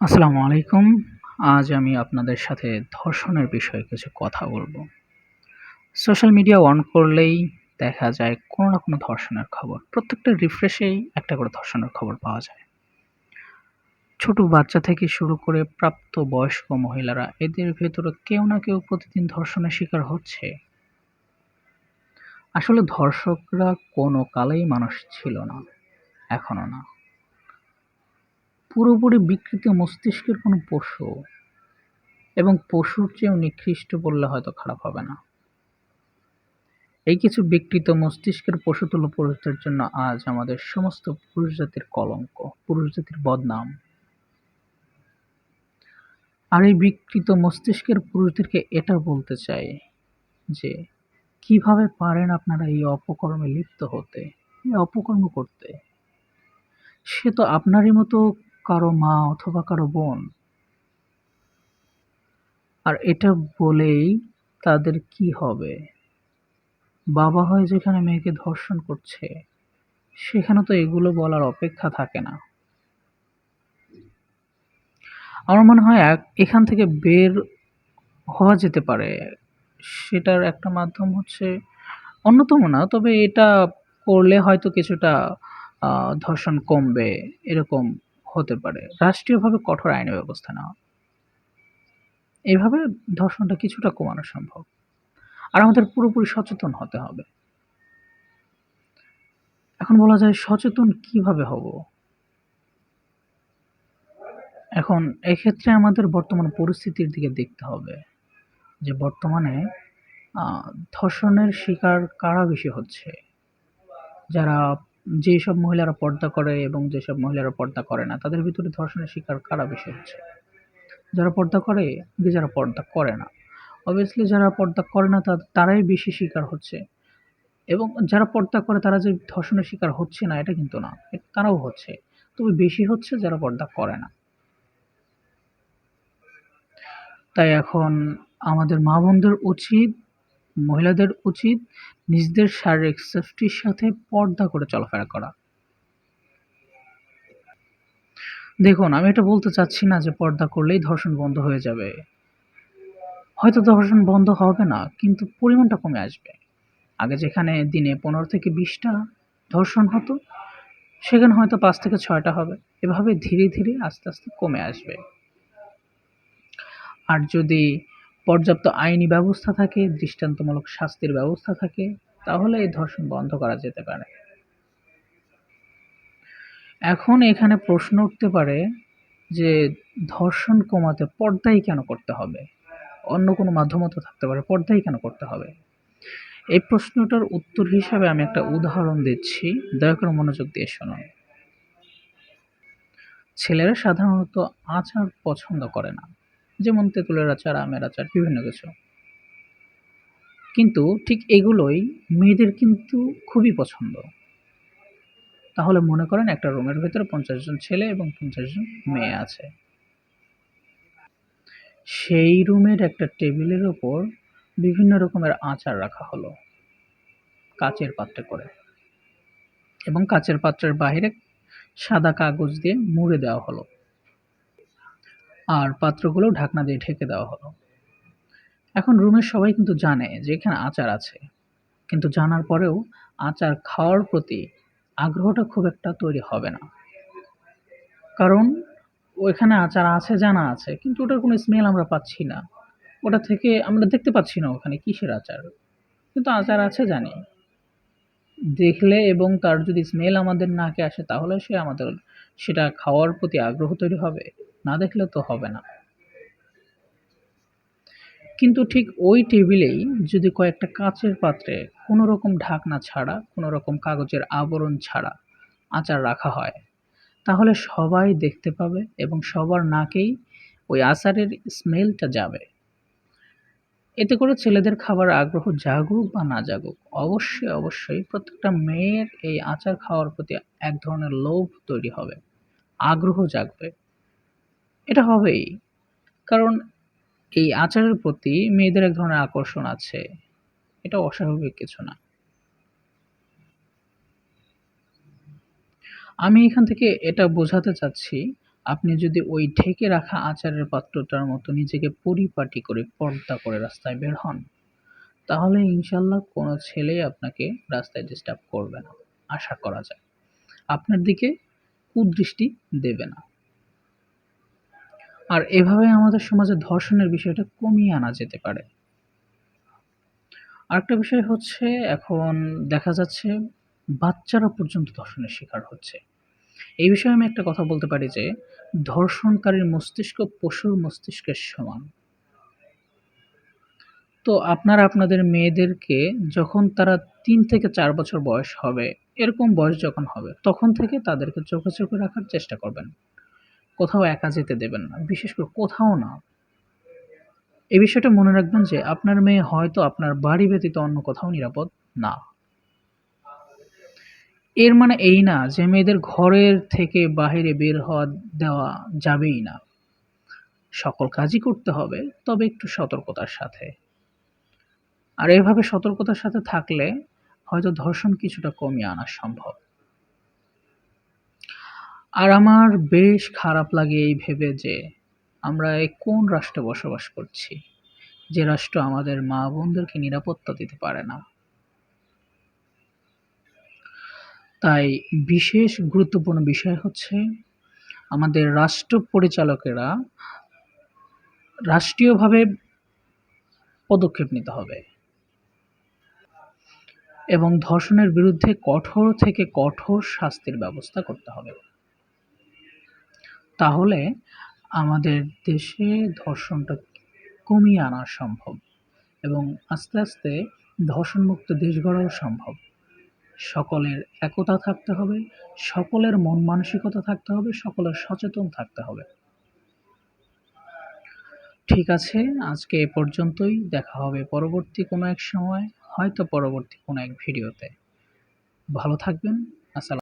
আসসালামু আলাইকুম। আজ আমি আপনাদের সাথে ধর্ষণের বিষয়ে কিছু কথা বলবো। সোশ্যাল মিডিয়া অন করলেই দেখা যায় কোনো না কোনো ধর্ষণের খবর। প্রত্যেকটা রিফ্রেশেই একটা করে ধর্ষণের খবর পাওয়া যায়। ছোট বাচ্চা থেকে শুরু করে প্রাপ্ত বয়স্ক মহিলারা এদের ভেতরে কেউ না কেউ প্রতিদিন ধর্ষণের শিকার হচ্ছে। আসলে ধর্ষকরা কোনো কালেই মানুষ ছিল না, এখনো না। পুরোপুরি বিকৃত মস্তিষ্কের কোনো পশু এবং পশুর চেয়েও নিকৃষ্ট বললে হয়তো খারাপ হবে না। এই কিছু বিকৃত মস্তিষ্কের পশুতুল্য পুরুষদের জন্য আজ আমাদের সমস্ত পুরুষ জাতির কলঙ্ক, পুরুষ জাতির বদনাম। আর এই বিকৃত মস্তিষ্কের পুরুষদেরকে এটা বলতে চাই যে কিভাবে পারেন আপনারা এই অপকর্মে লিপ্ত হতে, এই অপকর্ম করতে। সে তো আপনারই মতো কারো মা অথবা কারো বোন। আর এটা বলেই তাদের কি হবে? বাবা হয়ে যেখানে মেয়েকে ধর্ষণ করছে, সেখানে তো এগুলো বলার অপেক্ষা থাকে না। আমার মনে হয় এখান থেকে বের হওয়া যেতে পারে। সেটার একটা মাধ্যম হচ্ছে, অন্যতম না, তবে এটা করলে হয়তো কিছুটা ধর্ষণ কমবে, এরকম হতে পারে। রাষ্ট্রীয়ভাবে কঠোর আইনি ব্যবস্থা নেওয়া। এভাবে ধর্ষণটা কিছুটা কমানো সম্ভব। আর আমাদের পুরোপুরি সচেতন হতে হবে। এখন বলা যায় সচেতন কিভাবে হব? এখন এক্ষেত্রে আমাদের বর্তমান পরিস্থিতির দিকে দেখতে হবে যে বর্তমানে আ ধর্ষণের শিকার কারা বেশি হচ্ছে? যারা যেসব মহিলারা পর্দা করে এবং যেসব মহিলারা পর্দা করে না, তাদের ভিতরে ধর্ষণের শিকার কারা বেশি হচ্ছে? যারা পর্দা করে নাকি যারা পর্দা করে না? obviously যারা পর্দা করে না তারাই বেশি শিকার হচ্ছে, এবং যারা পর্দা করে তারা যে ধর্ষণের শিকার হচ্ছে না এটা কিন্তু না। তারাও হচ্ছে। তবে বেশি হচ্ছে যারা পর্দা করে না। তাই এখন আমাদের মা-বোনদের উচিত, মহিলাদের উচিত নিজেদের শারীরিক সেফটির সাথে পর্দা করে চলাফেরা করা। দেখুন, আমি এটা বলতে চাচ্ছি না যে পর্দা করলেই ধর্ষণ বন্ধ হয়ে যাবে। হয়তো ধর্ষণ বন্ধ হবে না, কিন্তু পরিমাণটা কমে আসবে। আগে যেখানে দিনে ১৫ থেকে ২০ টা ধর্ষণ হতো, সেখানে হয়তো ৫ থেকে ৬ টা হবে। এভাবে ধীরে, ধীরে আস্তে, আস্তে কমে আসবে। আর যদি পর্যাপ্ত আইনি ব্যবস্থা থাকে, দৃষ্টান্তমূলক শাস্তির ব্যবস্থা থাকে, তাহলে এই ধর্ষণ বন্ধ করা যেতে পারে। এখন এখানে প্রশ্ন উঠতে পারে যে ধর্ষণ কমাতে পর্দাই কেন করতে হবে? অন্য কোনো মাধ্যমও তো থাকতে পারে। পর্দাই কেন করতে হবে? এই প্রশ্নটার উত্তর হিসাবে আমি একটা উদাহরণ দিচ্ছি। দয়া করে মনোযোগ দিয়ে শুনুন। ছেলেরা সাধারণত আচার পছন্দ করে না। যেমন তেঁতুলের আচার, আমের আচার, বিভিন্ন কিছু। কিন্তু ঠিক এগুলোই মেয়েদের কিন্তু খুবই পছন্দ। তাহলে মনে করেন একটা রুমের ভেতরে ৫০ জন ছেলে এবং ৫০ জন মেয়ে আছে। সেই রুমের একটা টেবিলের উপর বিভিন্ন রকমের আচার রাখা হলো কাচের পাত্রে করে, এবং কাচের পাত্রের বাহিরে সাদা কাগজ দিয়ে মুড়ে দেওয়া হলো, আর পাত্রগুলো ঢাকনা দিয়ে ঢেকে দেওয়া হলো। এখন রুমের সবাই কিন্তু জানে যে এখানে আচার আছে, কিন্তু জানার পরেও আচার খাওয়ার প্রতি আগ্রহটা খুব একটা তৈরি হবে না। কারণ ওইখানে আচার আছে জানা আছে, কিন্তু ওটার কোনো স্মেল আমরা পাচ্ছি না। ওটা থেকে আমরা দেখতে পাচ্ছি না ওখানে কিসের আচার। কিন্তু আচার আছে জানি। দেখলে এবং তার যদি স্মেল আমাদের নাকে আসে তাহলে সেটা খাওয়ার প্রতি আগ্রহ তৈরি হবে। না দেখলে তো হবে না। কিন্তু ঠিক ওই টেবিলেই যদি কয়েকটা কাচের পাত্রে কোনো রকম ঢাকনা ছাড়া, কোনো রকম কাগজের আবরণ ছাড়া আচার রাখা হয়, তাহলে সবাই দেখতে পাবে এবং সবার নাকেই ওই আচারের স্মেলটা যাবে। এতে করে ছেলেদের খাবার আগ্রহ জাগুক বা না জাগুক, অবশ্যই, অবশ্যই প্রত্যেকটা মেয়ের এই আচার খাওয়ার প্রতি এক ধরনের লোভ তৈরি হবে। আগ্রহ জাগবে। এটা হবেই। কারণ এই আচারের প্রতি মেয়েদের এক ধরনের আকর্ষণ আছে। এটা অস্বাভাবিক কিছু না। আমি এখান থেকে এটা বোঝাতে চাচ্ছি, আপনি যদি ওই ঢেকে রাখা আচারের পাত্রটার মতো নিজেকে পরিপাটি করে পর্দা করে রাস্তায় বের হন, তাহলে ইনশাল্লাহ কোনো ছেলেই আপনাকে রাস্তায় ডিস্টার্ব করবে না, আশা করা যায়। আপনার দিকে কুদৃষ্টি দেবে না। আর এভাবে আমাদের সমাজে ধর্ষণের বিষয়টা কমিয়ে আনা যেতে পারে। আরেকটা বিষয় হচ্ছে, এখন দেখা যাচ্ছে বাচ্চারা পর্যন্ত ধর্ষণের শিকার হচ্ছে। এই বিষয়ে আমি একটা কথা বলতে পারি যে, ধর্ষণকারীর মস্তিষ্ক পশুর মস্তিষ্কের সমান। তো আপনারা আপনাদের মেয়েদেরকে যখন তারা ৩ থেকে ৪ বছর বয়স হবে, এরকম বয়স যখন হবে, তখন থেকে তাদেরকে চোখে, চোখে রাখার চেষ্টা করবেন। কোথাও একা যেতে দেবেন না। বিশেষ করে কোথাও না। এই বিষয়টা মনে রাখবেন যে আপনার মেয়ে হয়তো আপনার বাড়ি ব্যতীত অন্য কোথাও নিরাপদ না। এর মানে এই না যে মেয়েদের ঘরের থেকে বাহিরে বের হওয়া দেওয়া যাবেই না। সকল কাজই করতে হবে, তবে একটু সতর্কতার সাথে। আর এভাবে সতর্কতার সাথে থাকলে হয়তো ধর্ষণ কিছুটা কমিয়ে আনা সম্ভব। আর আমার বেশ খারাপ লাগে এই ভেবে যে আমরা কোন রাষ্ট্রে বসবাস করছি, যে রাষ্ট্র আমাদের মা বোনদেরকে নিরাপত্তা দিতে পারে না। তাই বিশেষ গুরুত্বপূর্ণ বিষয় হচ্ছে, আমাদের রাষ্ট্র পরিচালকেরা রাষ্ট্রীয়ভাবে পদক্ষেপ নিতে হবে এবং ধর্ষণের বিরুদ্ধে কঠোর থেকে কঠোর শাস্তির ব্যবস্থা করতে হবে। তাহলে আমাদের দেশে ধর্ষণটা কমিয়ে আনা সম্ভব এবং আস্তে আস্তে ধর্ষণমুক্ত দেশ গড়াও সম্ভব। সকলের একতা থাকতে হবে, সকলের মন মানসিকতা থাকতে হবে, সকলের সচেতন থাকতে হবে। ঠিক আছে, আজকে এ পর্যন্তই। দেখা হবে পরবর্তী কোনো এক সময়, হয়তো পরবর্তী কোনো এক ভিডিওতে। ভালো থাকবেন। আসসালাম।